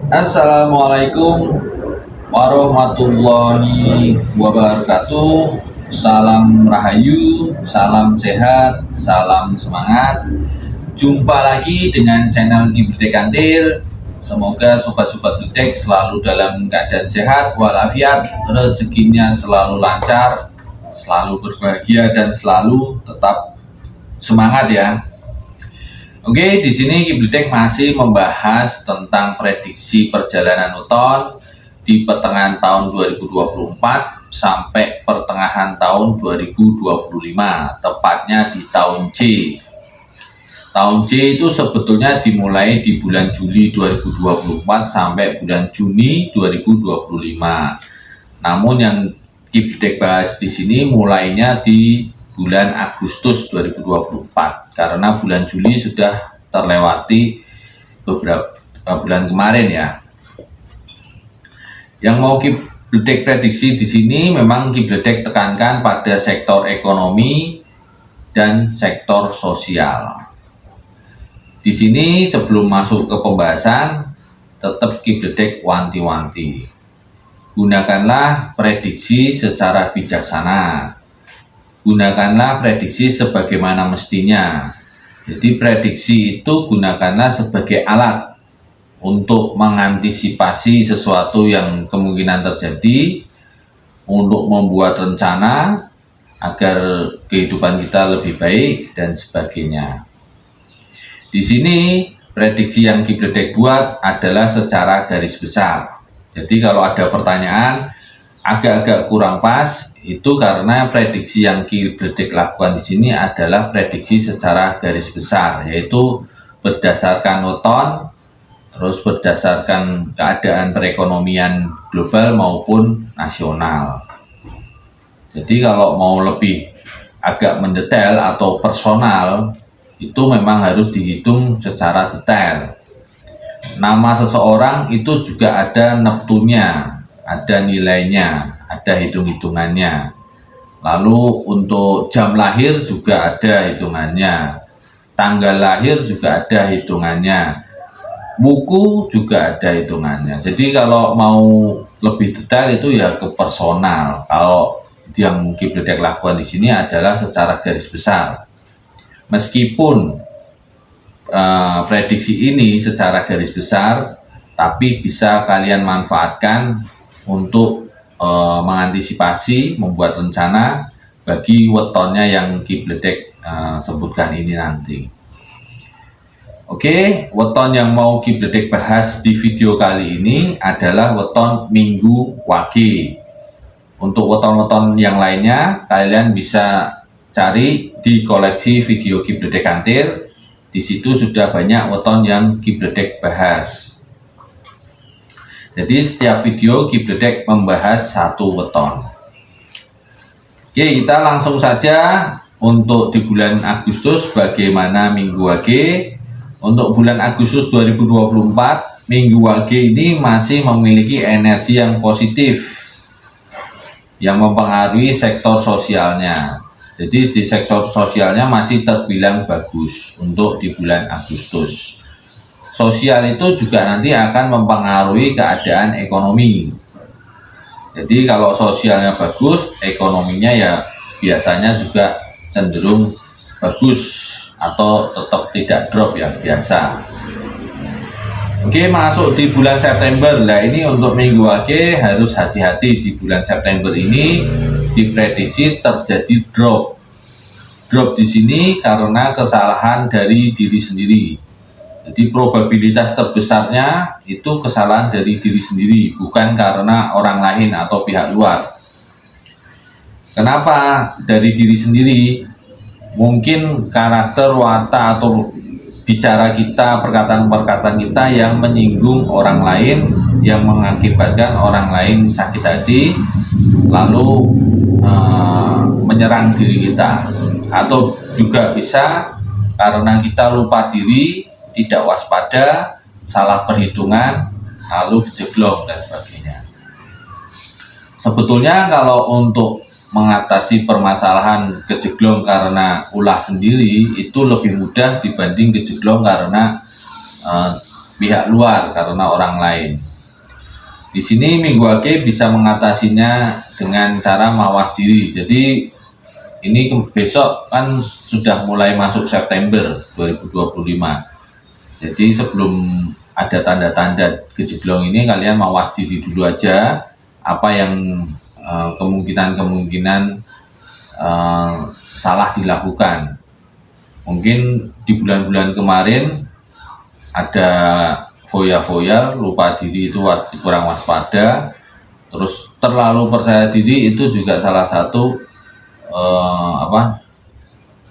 Assalamualaikum warahmatullahi wabarakatuh. Salam rahayu, salam sehat, salam semangat. Jumpa lagi dengan channel Gibretek Kantil. Semoga sobat-sobat Gibretek selalu dalam keadaan sehat walafiat, rezekinya selalu lancar, selalu berbahagia dan selalu tetap semangat ya. Oke, di sini Gibretek masih membahas tentang prediksi perjalanan weton di pertengahan tahun 2024 sampai pertengahan tahun 2025, tepatnya di tahun C. Tahun C itu sebetulnya dimulai di bulan Juli 2024 sampai bulan Juni 2025. Namun yang Gibretek bahas di sini mulainya di bulan Agustus 2024 karena bulan Juli sudah terlewati beberapa bulan kemarin ya. Yang mau Gibretek prediksi di sini memang Gibretek tekankan pada sektor ekonomi dan sektor sosial. Di sini sebelum masuk ke pembahasan tetap Gibretek wanti-wanti. Gunakanlah prediksi secara bijaksana. Gunakanlah prediksi sebagaimana mestinya. Jadi prediksi itu gunakanlah sebagai alat untuk mengantisipasi sesuatu yang kemungkinan terjadi, untuk membuat rencana agar kehidupan kita lebih baik dan sebagainya. Di sini prediksi yang Gibretek buat adalah secara garis besar. Jadi kalau ada pertanyaan agak-agak kurang pas, itu karena prediksi yang Gibretek lakukan di sini adalah prediksi secara garis besar, yaitu berdasarkan weton, terus berdasarkan keadaan perekonomian global maupun nasional. Jadi kalau mau lebih agak mendetail atau personal, itu memang harus dihitung secara detail. Nama seseorang itu juga ada neptunya, ada nilainya, ada hitung-hitungannya. Lalu untuk jam lahir juga ada hitungannya, tanggal lahir juga ada hitungannya, buku juga ada hitungannya. Jadi kalau mau lebih detail itu ya ke personal. Kalau yang Gibretek lakukan di sini adalah secara garis besar. Meskipun prediksi ini secara garis besar, tapi bisa kalian manfaatkan untuk mengantisipasi, membuat rencana bagi wetonnya yang Gibretek sebutkan ini nanti. Oke, weton yang mau Gibretek bahas di video kali ini adalah weton Minggu Wage. Untuk weton-weton yang lainnya kalian bisa cari di koleksi video Gibretek Kantil. Di situ sudah banyak weton yang Gibretek bahas. Jadi setiap video Gibretek membahas satu weton. Oke, kita langsung saja untuk di bulan Agustus bagaimana Minggu Wage. Untuk bulan Agustus 2024, Minggu Wage ini masih memiliki energi yang positif yang mempengaruhi sektor sosialnya. Jadi di sektor sosialnya masih terbilang bagus untuk di bulan Agustus. Sosial itu juga nanti akan mempengaruhi keadaan ekonomi. Jadi kalau sosialnya bagus, ekonominya ya biasanya juga cenderung bagus atau tetap tidak drop yang biasa. Oke, masuk di bulan September. Nah, ini untuk Minggu Wage harus hati-hati di bulan September ini diprediksi terjadi drop. Drop di sini karena kesalahan dari diri sendiri. Jadi probabilitas terbesarnya itu kesalahan dari diri sendiri, bukan karena orang lain atau pihak luar. Kenapa dari diri sendiri? Mungkin karakter, watak, atau bicara kita, perkataan-perkataan kita yang menyinggung orang lain, yang mengakibatkan orang lain sakit hati, lalu menyerang diri kita. Atau juga bisa karena kita lupa diri, tidak waspada, salah perhitungan, lalu kejeblok dan sebagainya. Sebetulnya kalau untuk mengatasi permasalahan kejeglong karena ulah sendiri itu lebih mudah dibanding kejeglong karena pihak luar karena orang lain. Di sini Minggu Wage bisa mengatasinya dengan cara mawas diri. Jadi ini besok kan sudah mulai masuk September 2025. Jadi sebelum ada tanda-tanda kejeblong ini, kalian mawas diri dulu aja apa yang kemungkinan-kemungkinan salah dilakukan. Mungkin di bulan-bulan kemarin ada foya-foya, lupa diri itu kurang waspada, terus terlalu percaya diri itu juga salah satu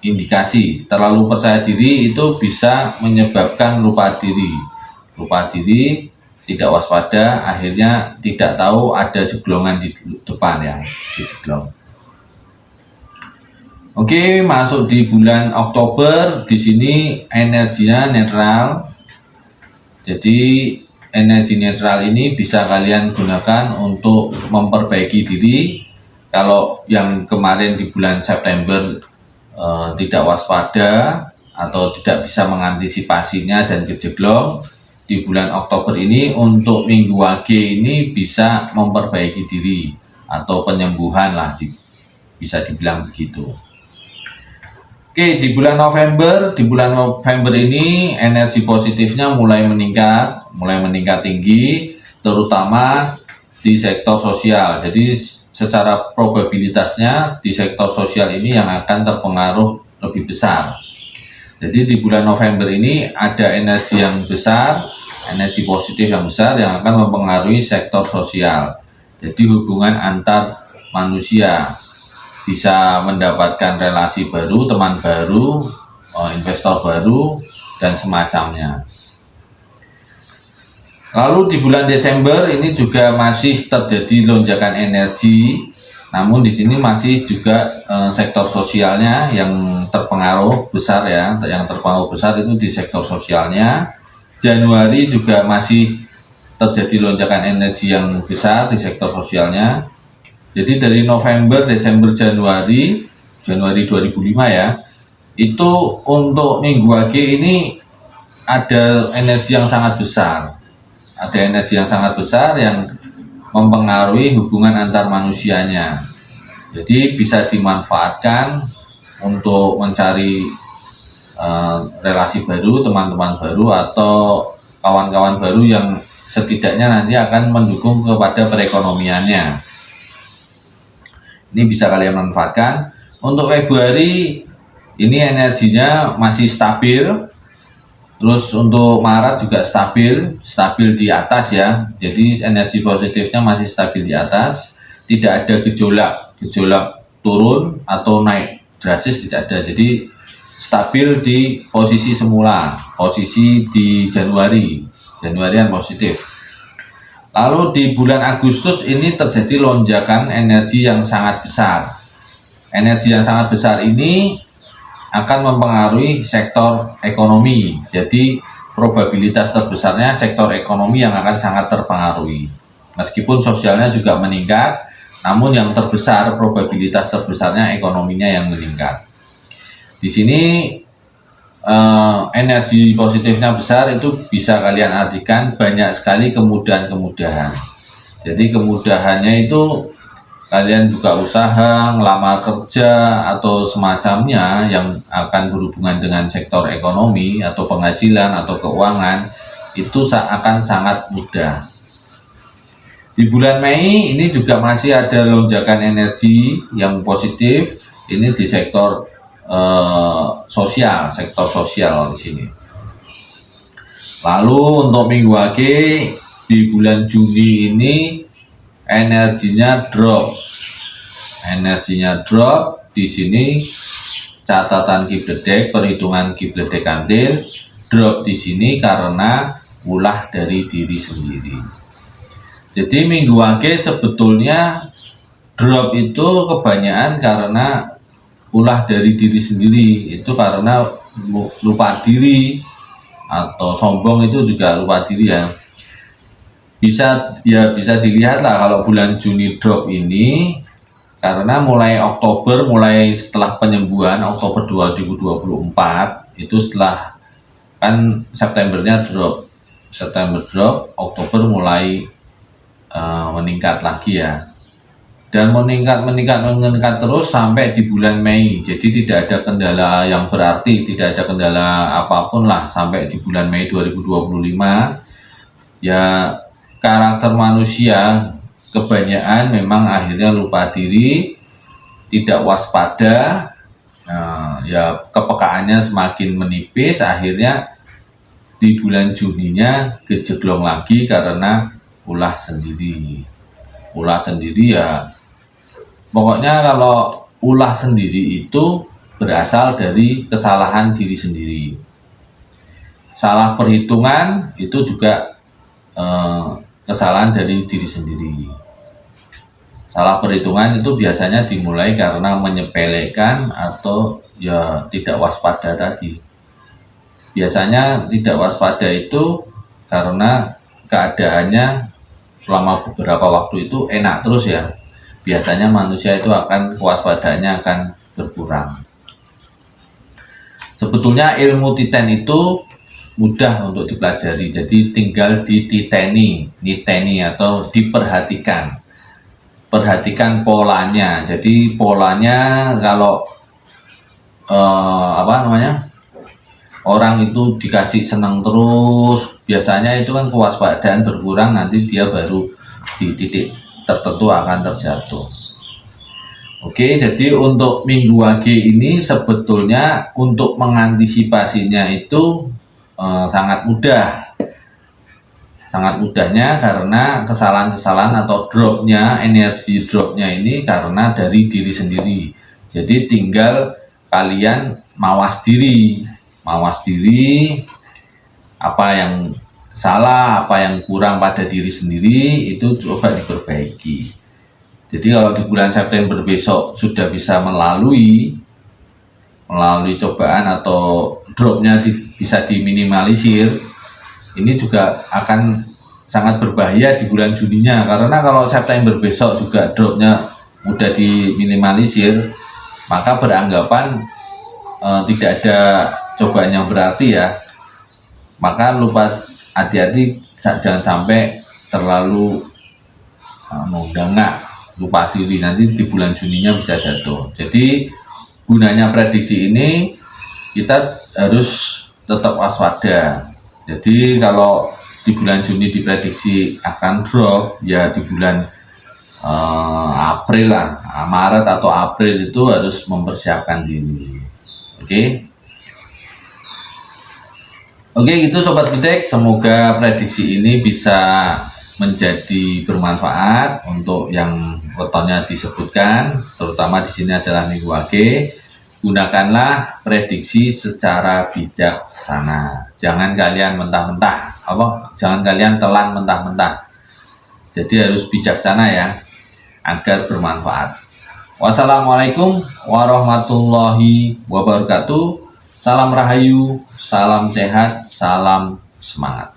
indikasi. Terlalu percaya diri itu bisa menyebabkan lupa diri, tidak waspada, akhirnya tidak tahu ada jeglongan di depan ya, dijeglong. Oke, masuk di bulan Oktober. Di sini energinya netral. Jadi energi netral ini bisa kalian gunakan untuk memperbaiki diri. Kalau yang kemarin di bulan September tidak waspada atau tidak bisa mengantisipasinya dan kejeglong, di bulan Oktober ini untuk Minggu Wage ini bisa memperbaiki diri atau penyembuhan lah, bisa dibilang begitu. Oke, di bulan November ini energi positifnya mulai meningkat tinggi, terutama di sektor sosial. Jadi secara probabilitasnya di sektor sosial ini yang akan terpengaruh lebih besar. Jadi di bulan November ini ada energi yang besar, energi positif yang besar yang akan mempengaruhi sektor sosial. Jadi hubungan antar manusia, bisa mendapatkan relasi baru, teman baru, investor baru, dan semacamnya. Lalu di bulan Desember ini juga masih terjadi lonjakan energi, namun di sini masih juga sektor sosialnya yang terpengaruh besar ya, yang terpengaruh besar itu di sektor sosialnya. Januari juga masih terjadi lonjakan energi yang besar di sektor sosialnya. Jadi dari November, Desember, Januari 2005 ya, itu untuk Minggu Wage ini ada energi yang sangat besar. Ada energi yang sangat besar yang mempengaruhi hubungan antar manusianya. Jadi bisa dimanfaatkan untuk mencari relasi baru, teman-teman baru, atau kawan-kawan baru yang setidaknya nanti akan mendukung kepada perekonomiannya. Ini bisa kalian manfaatkan. Untuk Februari ini energinya masih stabil. Terus untuk Maret juga stabil di atas ya. Jadi energi positifnya masih stabil di atas. Tidak ada gejolak turun atau naik drastis, tidak ada. Jadi stabil di posisi semula, posisi di Januarian positif. Lalu di bulan Agustus ini terjadi lonjakan energi yang sangat besar. Energi yang sangat besar ini akan mempengaruhi sektor ekonomi. Jadi probabilitas terbesarnya sektor ekonomi yang akan sangat terpengaruhi. Meskipun sosialnya juga meningkat, namun yang terbesar, probabilitas terbesarnya ekonominya yang meningkat. Di sini energi positifnya besar, itu bisa kalian artikan banyak sekali kemudahan-kemudahan. Jadi kemudahannya itu kalian buka usaha, ngelamar kerja, atau semacamnya yang akan berhubungan dengan sektor ekonomi atau penghasilan atau keuangan, itu akan sangat mudah. Di bulan Mei ini juga masih ada lonjakan energi yang positif, ini di sektor sektor sosial di sini. Lalu untuk Minggu Wage di bulan Juni ini energinya drop. Di sini catatan Kibledek, perhitungan Kibledek Kantil drop di sini karena ulah dari diri sendiri. Jadi Minggu Wage sebetulnya drop itu kebanyakan karena ulah dari diri sendiri, itu karena lupa diri atau sombong, itu juga lupa diri ya. Bisa dilihat lah kalau bulan Juni drop ini karena mulai Oktober, mulai setelah penyembuhan Oktober 2024 itu, setelah kan Septembernya drop September drop, Oktober mulai meningkat lagi ya, dan meningkat terus sampai di bulan Mei. Jadi tidak ada kendala yang berarti, tidak ada kendala apapun lah sampai di bulan Mei 2025. Ya, karakter manusia kebanyakan memang akhirnya lupa diri, tidak waspada, ya kepekaannya semakin menipis, akhirnya di bulan Juninya gejeglong lagi karena ulah sendiri. Ulah sendiri ya, pokoknya kalau ulah sendiri itu berasal dari kesalahan diri sendiri. Salah perhitungan itu juga kesalahan dari diri sendiri. Salah perhitungan itu biasanya dimulai karena menyepelekan atau ya tidak waspada tadi. Biasanya tidak waspada itu karena keadaannya selama beberapa waktu itu enak terus ya. Biasanya manusia itu akan kewaspadaannya akan berkurang. Sebetulnya ilmu titen itu mudah untuk dipelajari, jadi tinggal niteni atau diperhatikan. Perhatikan polanya. Jadi polanya kalau orang itu dikasih senang terus, biasanya itu kan kewaspadaan berkurang, nanti dia baru di titik tertentu akan terjatuh. Oke, jadi untuk minggu AG ini sebetulnya untuk mengantisipasinya itu sangat mudah. Sangat mudahnya karena kesalahan-kesalahan atau energi dropnya ini karena dari diri sendiri. Jadi tinggal kalian mawas diri, apa yang salah, apa yang kurang pada diri sendiri itu coba diperbaiki. Jadi kalau di bulan September besok sudah bisa melalui cobaan atau dropnya bisa diminimalisir, ini juga akan sangat berbahaya di bulan Juninya, karena kalau September besok juga dropnya mudah diminimalisir, maka beranggapan tidak ada cobaan yang berarti ya. Maka lupa, hati-hati jangan sampai terlalu lupa diri, nanti di bulan Juninya bisa jatuh. Jadi gunanya prediksi ini kita harus tetap waspada. Jadi kalau di bulan Juni diprediksi akan drop, ya di bulan April lah, Maret atau April itu harus mempersiapkan diri. Oke, gitu Sobat Bitek, semoga prediksi ini bisa menjadi bermanfaat untuk yang wetonnya disebutkan, terutama di sini adalah minggu AG. Gunakanlah prediksi secara bijaksana. Jangan kalian jangan kalian telan mentah-mentah. Jadi harus bijaksana ya, agar bermanfaat. Wassalamualaikum warahmatullahi wabarakatuh. Salam rahayu, salam sehat, salam semangat.